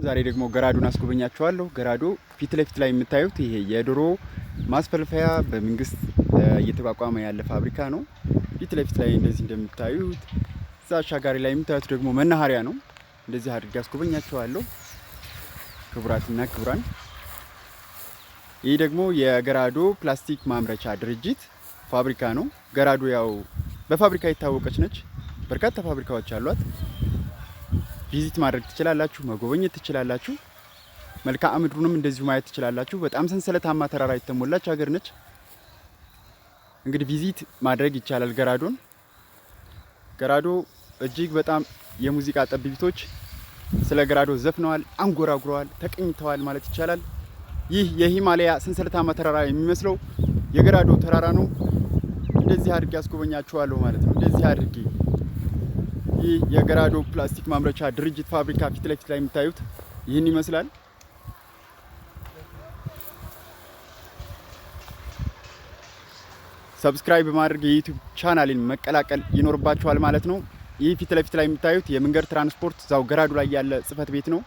ዛሬ ደግሞ ገራዶን አስጎበኛችኋለሁ። ገራዶ ፊት ለፊት ላይ የምታዩት ይሄ የዶሮ ማስፈልፈያ በመንግስት እየተቋቋመ ያለ ፋብሪካ ነው። ፊት ለፊት ላይ እንደዚህ እንደምታዩት፣ እዛ አሻጋሪ ላይ የምታዩት ደግሞ መናኸሪያ ነው። እንደዚህ አድርጌ አስጎበኛችኋለሁ ክቡራትና ክቡራን። ይህ ደግሞ የገራዶ ፕላስቲክ ማምረቻ ድርጅት ፋብሪካ ነው። ገራዶ ያው በፋብሪካ የታወቀች ነች። በርካታ ፋብሪካዎች አሏት። ቪዚት ማድረግ ትችላላችሁ፣ መጎብኘት ትችላላችሁ። መልክዓ ምድሩንም እንደዚሁ ማየት ትችላላችሁ። በጣም ሰንሰለታማ ተራራ የተሞላች ሀገር ነች። እንግዲህ ቪዚት ማድረግ ይቻላል ገራዶን። ገራዶ እጅግ በጣም የሙዚቃ ጠቢብቶች ስለ ገራዶ ዘፍነዋል፣ አንጎራጉረዋል፣ ተቀኝተዋል ማለት ይቻላል። ይህ የሂማሊያ ሰንሰለታማ ተራራ የሚመስለው የገራዶ ተራራ ነው። እንደዚህ አድርጌ አስጎበኛችኋለሁ ማለት ነው። እንደዚህ አድርጌ ይህ የገራዶ ፕላስቲክ ማምረቻ ድርጅት ፋብሪካ ፊት ለፊት ላይ የምታዩት ይህን ይመስላል። ሰብስክራይብ በማድረግ የዩቲዩብ ቻናሌን መቀላቀል ይኖርባችኋል ማለት ነው። ይህ ፊት ለፊት ላይ የምታዩት የመንገድ ትራንስፖርት ዛው ገራዶ ላይ ያለ ጽህፈት ቤት ነው።